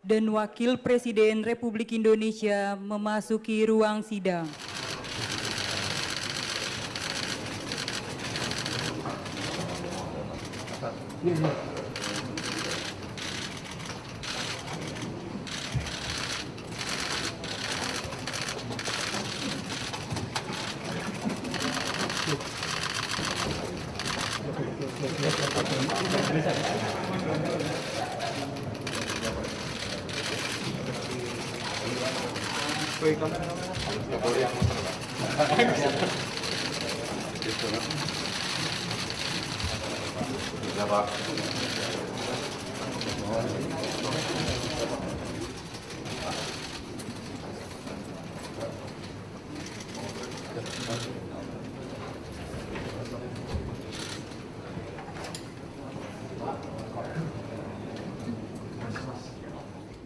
dan Wakil Presiden Republik Indonesia memasuki ruang sidang.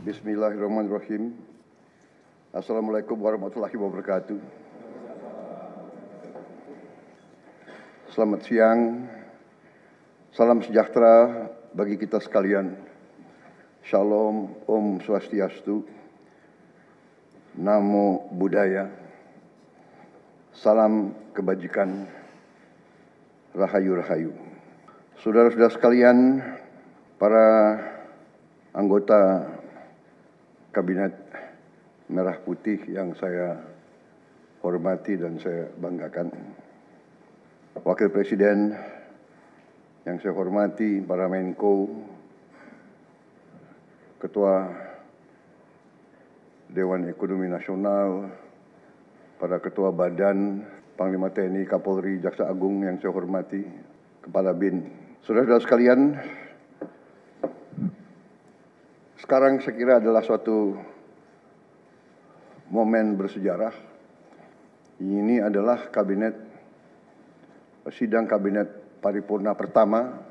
Bismillahirrahmanirrahim. Assalamualaikum warahmatullahi wabarakatuh. Selamat siang, salam sejahtera bagi kita sekalian. Shalom, Om Swastiastu, Namo Buddhaya, salam kebajikan, Rahayu-Rahayu. Saudara-saudara sekalian, para anggota Kabinet Merah Putih yang saya hormati dan saya banggakan, Wakil Presiden yang saya hormati, para Menko, Ketua Dewan Ekonomi Nasional, para Ketua Badan, Panglima TNI, Kapolri, Jaksa Agung yang saya hormati, Kepala BIN. Saudara-saudara sekalian, sekarang saya kira adalah suatu momen bersejarah. Ini adalah sidang kabinet paripurna pertama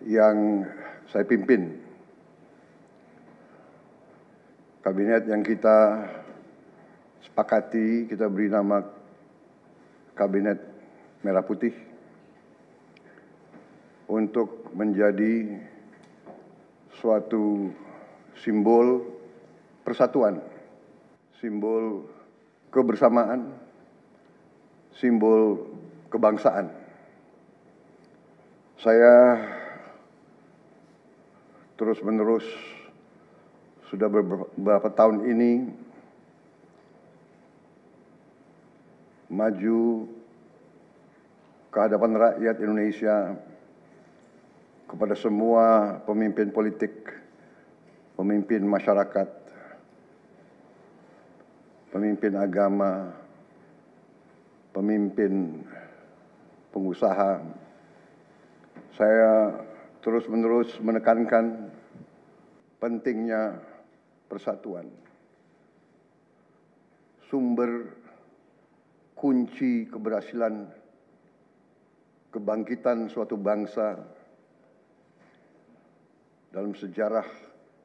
yang saya pimpin. Kabinet yang kita sepakati, kita beri nama Kabinet Merah Putih untuk menjadi suatu simbol persatuan, simbol kebersamaan, simbol kebangsaan. Saya terus-menerus sudah beberapa tahun ini maju ke hadapan rakyat Indonesia, kepada semua pemimpin politik, pemimpin masyarakat, pemimpin agama, pemimpin pengusaha. Saya terus-menerus menekankan pentingnya persatuan. Sumber kunci keberhasilan kebangkitan suatu bangsa dalam sejarah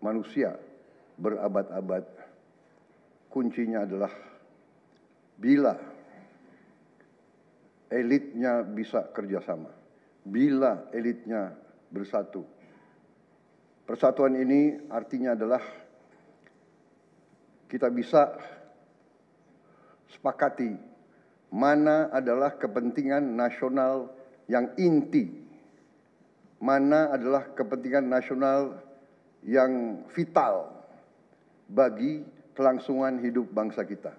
manusia berabad-abad, kuncinya adalah bila elitnya bisa kerjasama, bila elitnya bersatu. Persatuan ini artinya adalah kita bisa sepakati mana adalah kepentingan nasional yang inti, mana adalah kepentingan nasional yang vital bagi kelangsungan hidup bangsa kita.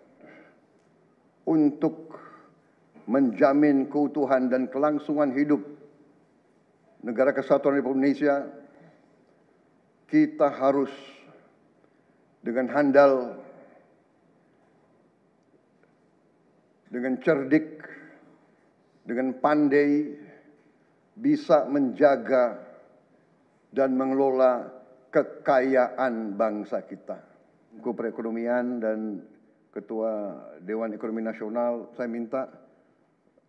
Untuk menjamin keutuhan dan kelangsungan hidup Negara Kesatuan Republik Indonesia, kita harus dengan handal, dengan cerdik, dengan pandai, bisa menjaga dan mengelola kekayaan bangsa kita. Menko Perekonomian dan Ketua Dewan Ekonomi Nasional, saya minta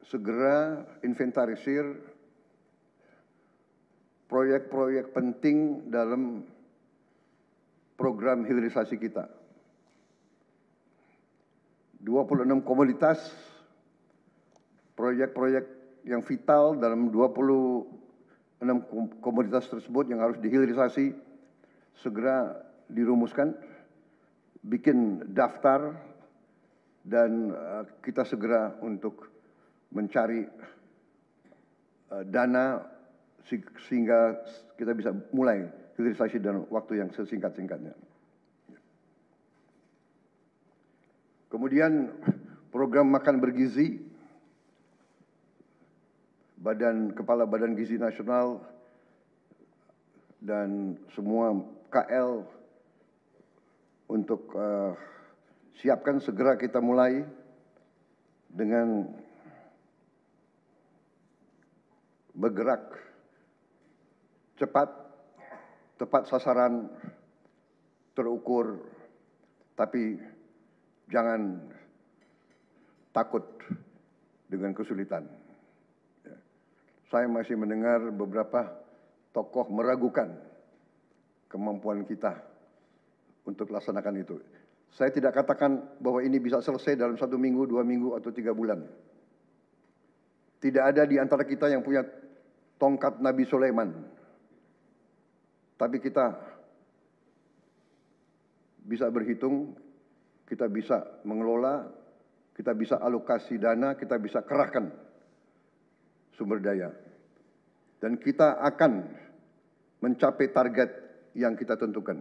segera inventarisir proyek-proyek penting dalam program hilirisasi kita. 26 komoditas, proyek-proyek yang vital dalam 26 komoditas tersebut yang harus dihilirisasi segera dirumuskan, bikin daftar, dan kita segera untuk mencari dana sehingga kita bisa mulai hilirisasi dalam waktu yang sesingkat-singkatnya. Kemudian program makan bergizi, Kepala Badan Gizi Nasional dan semua KL untuk siapkan, segera kita mulai dengan bergerak cepat, tepat sasaran, terukur, tapi jangan takut dengan kesulitan. Saya masih mendengar beberapa tokoh meragukan kemampuan kita untuk laksanakan itu. Saya tidak katakan bahwa ini bisa selesai dalam 1 minggu, 2 minggu, atau 3 bulan. Tidak ada di antara kita yang punya tongkat Nabi Sulaiman. Tapi kita bisa berhitung, kita bisa mengelola, kita bisa alokasi dana, kita bisa kerahkan sumber daya. Dan kita akan mencapai target yang kita tentukan.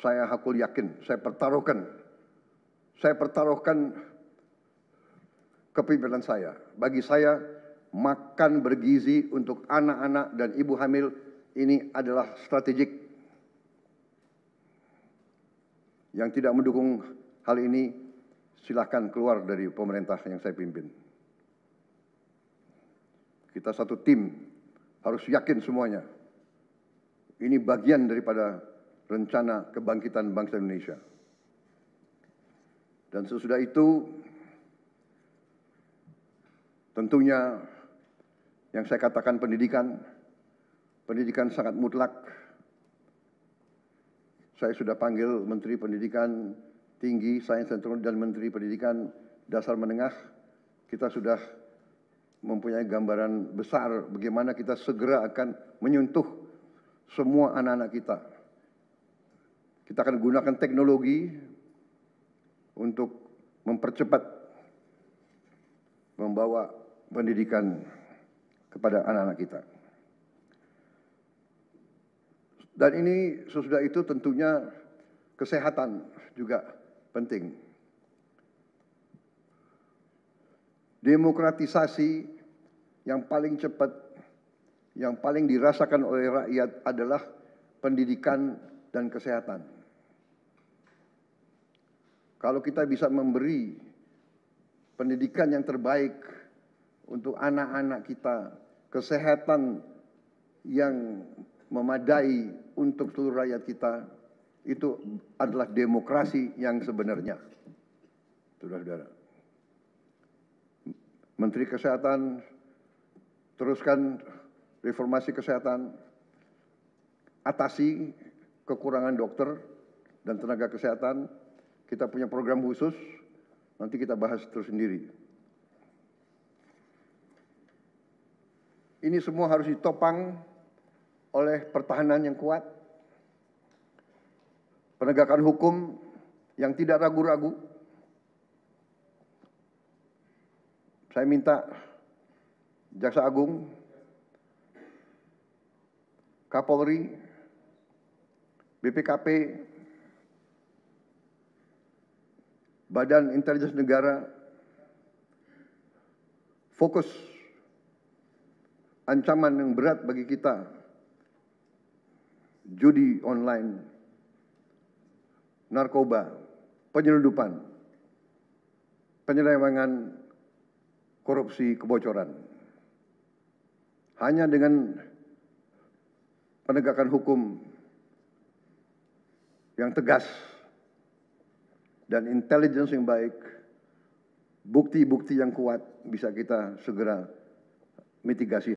Saya hakul yakin, saya pertaruhkan kepemimpinan saya. Bagi saya, makan bergizi untuk anak-anak dan ibu hamil ini adalah strategik. Yang tidak mendukung hal ini, silahkan keluar dari pemerintah yang saya pimpin. Kita satu tim, harus yakin semuanya. Ini bagian daripada rencana kebangkitan bangsa Indonesia. Dan sesudah itu, tentunya yang saya katakan pendidikan sangat mutlak. Saya sudah panggil Menteri Pendidikan Tinggi, Sains dan Teknologi dan Menteri Pendidikan Dasar Menengah. Kita sudah mempunyai gambaran besar bagaimana kita segera akan menyentuh semua anak-anak kita. Kita akan gunakan teknologi untuk mempercepat membawa pendidikan kepada anak-anak kita. Dan ini sesudah itu tentunya kesehatan juga penting. Demokratisasi yang paling cepat, yang paling dirasakan oleh rakyat adalah pendidikan dan kesehatan. Kalau kita bisa memberi pendidikan yang terbaik untuk anak-anak kita, kesehatan yang memadai untuk seluruh rakyat kita, itu adalah demokrasi yang sebenarnya. Saudara-saudara, Menteri Kesehatan teruskan reformasi kesehatan, atasi kekurangan dokter dan tenaga kesehatan. Kita punya program khusus, nanti kita bahas tersendiri. Ini semua harus ditopang oleh pertahanan yang kuat, penegakan hukum yang tidak ragu-ragu. Saya minta Jaksa Agung, Kapolri, BPKP, Badan Intelijen Negara fokus ancaman yang berat bagi kita, judi online, narkoba, penyelundupan, penyelewengan, korupsi, kebocoran. Hanya dengan penegakan hukum yang tegas dan intelligence yang baik, bukti-bukti yang kuat, bisa kita segera mitigasi